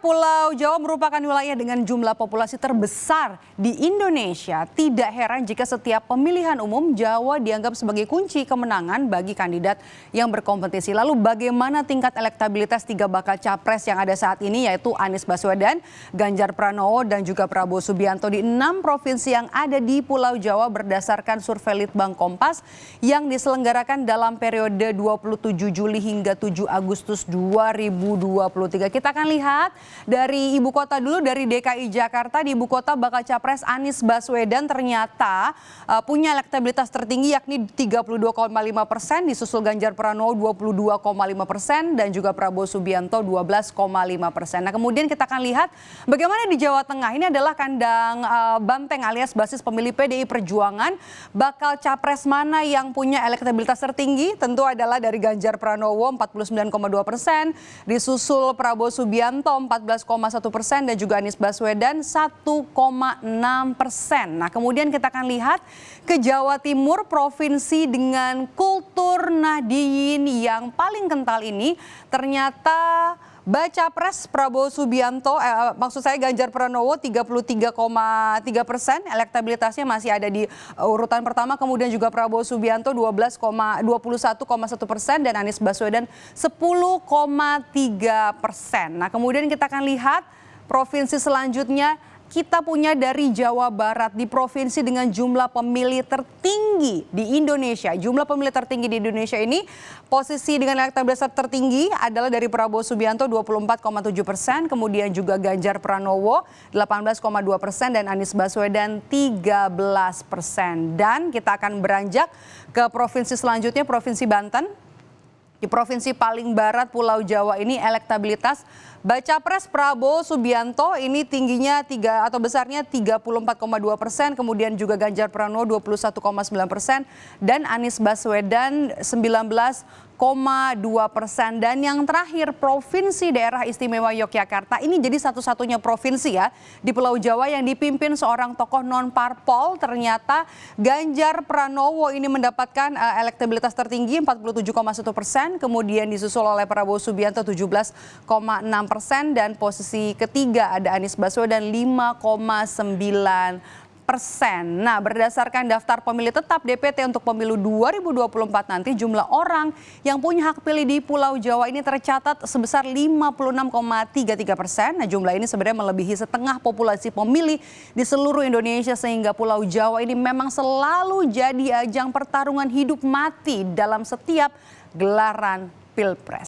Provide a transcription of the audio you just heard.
Pulau Jawa merupakan wilayah dengan jumlah populasi terbesar di Indonesia. Tidak heran jika setiap pemilihan umum Jawa dianggap sebagai kunci kemenangan bagi kandidat yang berkompetisi. Lalu bagaimana tingkat elektabilitas tiga bakal capres yang ada saat ini, yaitu Anies Baswedan, Ganjar Pranowo, dan juga Prabowo Subianto di 6 provinsi yang ada di Pulau Jawa berdasarkan survei Litbang Kompas yang diselenggarakan dalam periode 27 Juli hingga 7 Agustus 2023. Kita akan lihat dari ibu kota dulu, dari DKI Jakarta. Di ibu kota bakal capres Anies Baswedan ternyata punya elektabilitas tertinggi yakni 32,5%, disusul Ganjar Pranowo 22,5% dan juga Prabowo Subianto 12,5%. Nah, kemudian kita akan lihat bagaimana di Jawa Tengah. Ini adalah kandang banteng alias basis pemilih PDI Perjuangan. Bakal capres mana yang punya elektabilitas tertinggi? Tentu adalah dari Ganjar Pranowo 49,2%, disusul Prabowo Subianto 14,1% dan juga Anies Baswedan 1,6%. Nah, kemudian kita akan lihat ke Jawa Timur, provinsi dengan kultur Nahdliyin yang paling kental ini ternyata baca pres Prabowo Subianto, maksud saya Ganjar Pranowo 33,3%, elektabilitasnya masih ada di urutan pertama, kemudian juga Prabowo Subianto 21,1% dan Anies Baswedan 10,3%. Nah, kemudian kita akan lihat provinsi selanjutnya. Kita punya dari Jawa Barat, di provinsi dengan jumlah pemilih tertinggi di Indonesia. Jumlah pemilih tertinggi di Indonesia ini, posisi dengan elektabilitas tertinggi adalah dari Prabowo Subianto 24,7%, kemudian juga Ganjar Pranowo 18,2% dan Anies Baswedan 13%. Dan kita akan beranjak ke provinsi selanjutnya, Provinsi Banten. Di provinsi paling barat Pulau Jawa ini elektabilitas baca pres Prabowo Subianto ini tingginya besarnya 34,2%, kemudian juga Ganjar Pranowo 21,9% dan Anies Baswedan 19,2%. Dan yang terakhir Provinsi Daerah Istimewa Yogyakarta, ini jadi satu-satunya provinsi ya di Pulau Jawa yang dipimpin seorang tokoh non parpol. Ternyata Ganjar Pranowo ini mendapatkan elektabilitas tertinggi 47,1%, kemudian disusul oleh Prabowo Subianto 17,6% dan posisi ketiga ada Anies Baswedan 5,9%. Nah, berdasarkan daftar pemilih tetap DPT untuk pemilu 2024 nanti, jumlah orang yang punya hak pilih di Pulau Jawa ini tercatat sebesar 56,33%. Nah, jumlah ini sebenarnya melebihi setengah populasi pemilih di seluruh Indonesia, sehingga Pulau Jawa ini memang selalu jadi ajang pertarungan hidup mati dalam setiap gelaran Pilpres.